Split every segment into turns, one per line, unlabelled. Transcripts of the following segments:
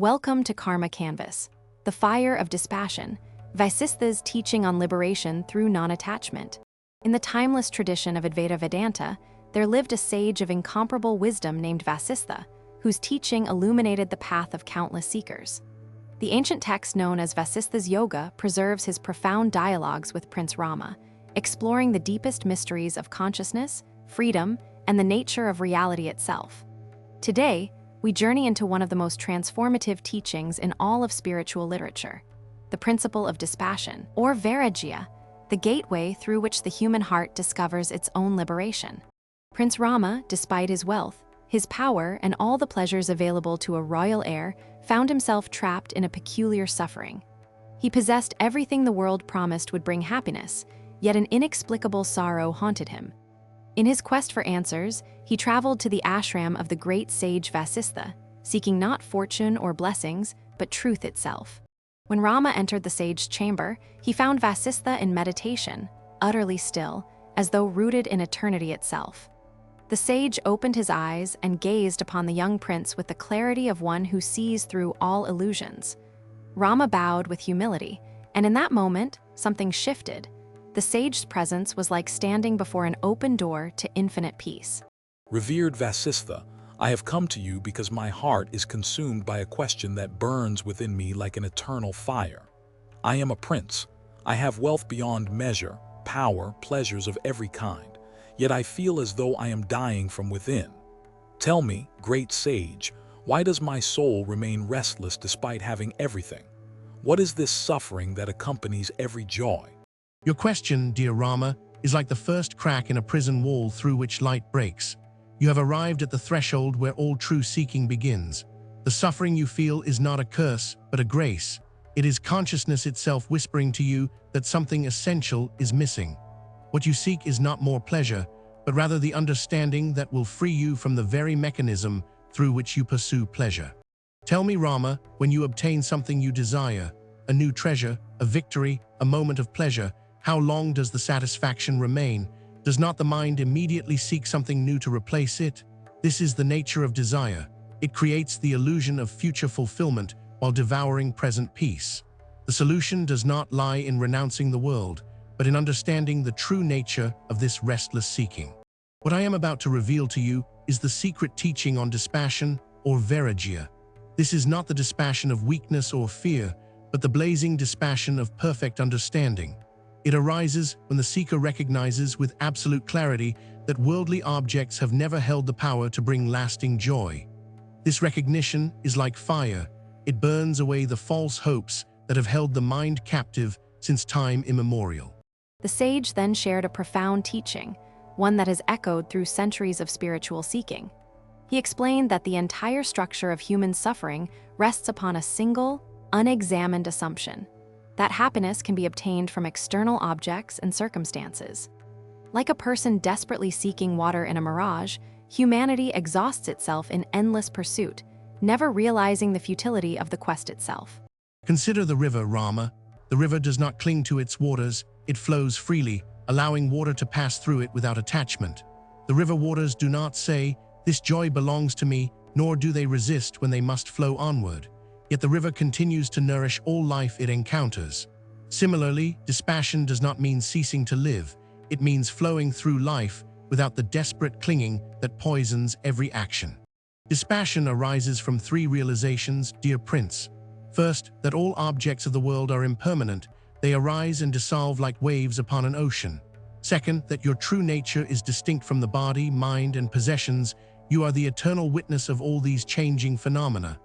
Welcome to Karma Canvas, the fire of Dispassion, Vasistha's teaching on liberation through non-attachment. In the timeless tradition of Advaita Vedanta, there lived a sage of incomparable wisdom named Vasistha, whose teaching illuminated the path of countless seekers. The ancient text known as Vasistha's Yoga preserves his profound dialogues with Prince Rama, exploring the deepest mysteries of consciousness, freedom, and the nature of reality itself. Today, we journey into one of the most transformative teachings in all of spiritual literature, the principle of dispassion, or vairagya, the gateway through which the human heart discovers its own liberation. Prince Rama, despite his wealth, his power, and all the pleasures available to a royal heir, found himself trapped in a peculiar suffering. He possessed everything the world promised would bring happiness, yet an inexplicable sorrow haunted him. In his quest for answers, he traveled to the ashram of the great sage Vasistha, seeking not fortune or blessings, but truth itself. When Rama entered the sage's chamber, he found Vasistha in meditation, utterly still, as though rooted in eternity itself. The sage opened his eyes and gazed upon the young prince with the clarity of one who sees through all illusions. Rama bowed with humility, and in that moment, something shifted. The sage's presence was like standing before an open door to infinite peace.
Revered Vasistha, I have come to you because my heart is consumed by a question that burns within me like an eternal fire. I am a prince. I have wealth beyond measure, power, pleasures of every kind, yet I feel as though I am dying from within. Tell me, great sage, why does my soul remain restless despite having everything? What is this suffering that accompanies every joy?
Your question, dear Rama, is like the first crack in a prison wall through which light breaks. You have arrived at the threshold where all true seeking begins. The suffering you feel is not a curse, but a grace. It is consciousness itself whispering to you that something essential is missing. What you seek is not more pleasure, but rather the understanding that will free you from the very mechanism through which you pursue pleasure. Tell me, Rama, when you obtain something you desire, a new treasure, a victory, a moment of pleasure, how long does the satisfaction remain? Does not the mind immediately seek something new to replace it? This is the nature of desire. It creates the illusion of future fulfillment while devouring present peace. The solution does not lie in renouncing the world, but in understanding the true nature of this restless seeking. What I am about to reveal to you is the secret teaching on dispassion, or vairagya. This is not the dispassion of weakness or fear, but the blazing dispassion of perfect understanding. It arises when the seeker recognizes with absolute clarity that worldly objects have never held the power to bring lasting joy. This recognition is like fire. It burns away the false hopes that have held the mind captive since time immemorial.
The sage then shared a profound teaching, one that has echoed through centuries of spiritual seeking. He explained that the entire structure of human suffering rests upon a single, unexamined assumption: that happiness can be obtained from external objects and circumstances. Like a person desperately seeking water in a mirage, humanity exhausts itself in endless pursuit, never realizing the futility of the quest itself.
Consider the river, Rama. The river does not cling to its waters, it flows freely, allowing water to pass through it without attachment. The river waters do not say, "This joy belongs to me," nor do they resist when they must flow onward. Yet the river continues to nourish all life it encounters. Similarly, dispassion does not mean ceasing to live. It means flowing through life without the desperate clinging that poisons every action. Dispassion arises from three realizations, dear Prince. First, that all objects of the world are impermanent. They arise and dissolve like waves upon an ocean. Second, that your true nature is distinct from the body, mind, and possessions. You are the eternal witness of all these changing phenomena.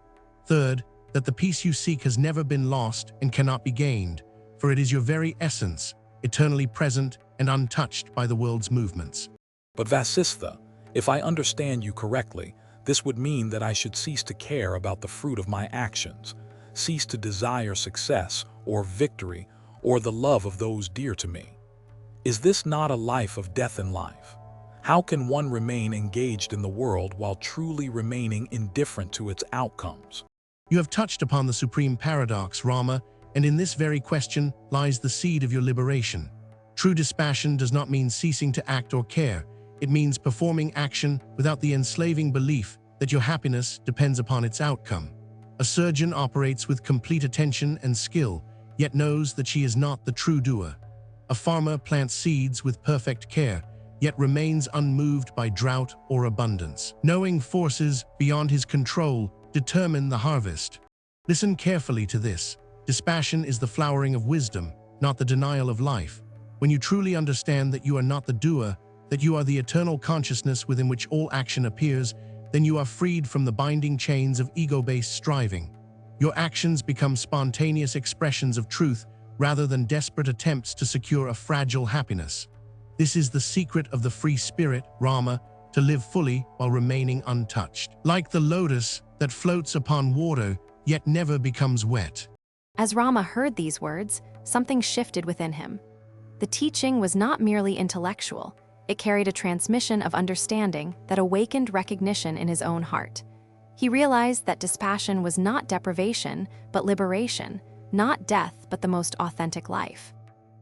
Third, that the peace you seek has never been lost and cannot be gained, for it is your very essence, eternally present and untouched by the world's movements.
But Vasistha, if I understand you correctly, this would mean that I should cease to care about the fruit of my actions, cease to desire success or victory or the love of those dear to me. Is this not a life of death in life? How can one remain engaged in the world while truly remaining indifferent to its outcomes?
You have touched upon the supreme paradox, Rama, and in this very question lies the seed of your liberation. True dispassion does not mean ceasing to act or care. It means performing action without the enslaving belief that your happiness depends upon its outcome. A surgeon operates with complete attention and skill, yet knows that she is not the true doer. A farmer plants seeds with perfect care, yet remains unmoved by drought or abundance. Knowing forces beyond his control determine the harvest. Listen carefully to this. Dispassion is the flowering of wisdom, not the denial of life. When you truly understand that you are not the doer, that you are the eternal consciousness within which all action appears, then you are freed from the binding chains of ego-based striving. Your actions become spontaneous expressions of truth rather than desperate attempts to secure a fragile happiness. This is the secret of the free spirit, Rama, to live fully while remaining untouched. Like the lotus that floats upon water yet never becomes wet.
As Rama heard these words, something shifted within him. The teaching was not merely intellectual. It carried a transmission of understanding that awakened recognition in his own heart. He realized that dispassion was not deprivation, but liberation, not death, but the most authentic life.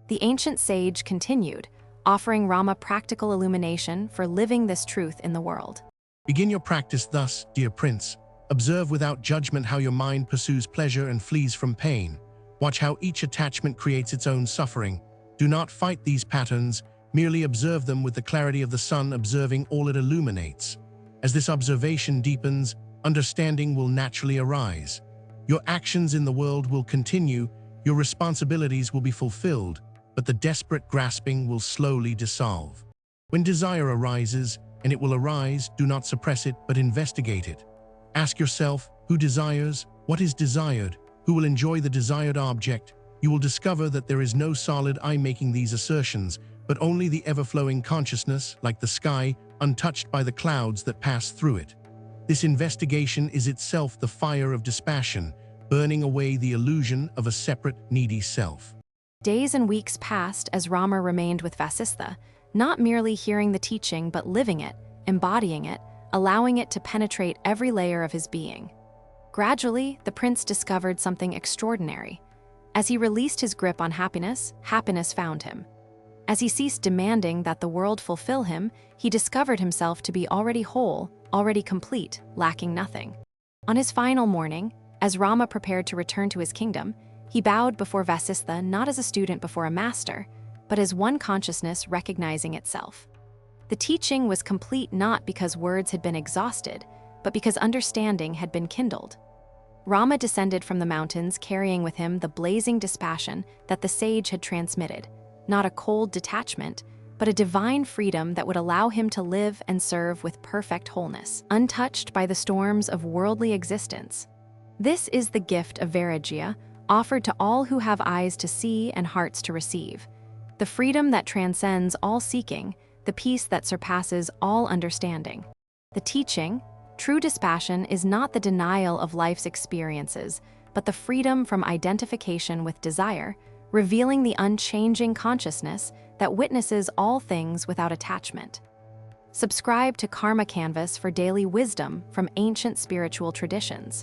The ancient sage continued, offering Rama practical illumination for living this truth in the world.
Begin your practice thus, dear prince. Observe without judgment how your mind pursues pleasure and flees from pain. Watch how each attachment creates its own suffering. Do not fight these patterns, merely observe them with the clarity of the sun observing all it illuminates. As this observation deepens, understanding will naturally arise. Your actions in the world will continue, your responsibilities will be fulfilled, but the desperate grasping will slowly dissolve. When desire arises, and it will arise, do not suppress it, but investigate it. Ask yourself, who desires? What is desired? Who will enjoy the desired object? You will discover that there is no solid I making these assertions, but only the ever-flowing consciousness, like the sky, untouched by the clouds that pass through it. This investigation is itself the fire of dispassion, burning away the illusion of a separate, needy self.
Days and weeks passed as Rama remained with Vasistha, not merely hearing the teaching but living it, embodying it, allowing it to penetrate every layer of his being. Gradually, the prince discovered something extraordinary. As he released his grip on happiness, happiness found him. As he ceased demanding that the world fulfill him, he discovered himself to be already whole, already complete, lacking nothing. On his final morning, as Rama prepared to return to his kingdom, he bowed before Vasistha not as a student before a master, but as one consciousness recognizing itself. The teaching was complete not because words had been exhausted, but because understanding had been kindled. Rama descended from the mountains carrying with him the blazing dispassion that the sage had transmitted, not a cold detachment, but a divine freedom that would allow him to live and serve with perfect wholeness, untouched by the storms of worldly existence. This is the gift of vairagya, offered to all who have eyes to see and hearts to receive. The freedom that transcends all seeking, the peace that surpasses all understanding. The teaching, true dispassion, is not the denial of life's experiences, but the freedom from identification with desire, revealing the unchanging consciousness that witnesses all things without attachment. Subscribe to Karma Canvas for daily wisdom from ancient spiritual traditions.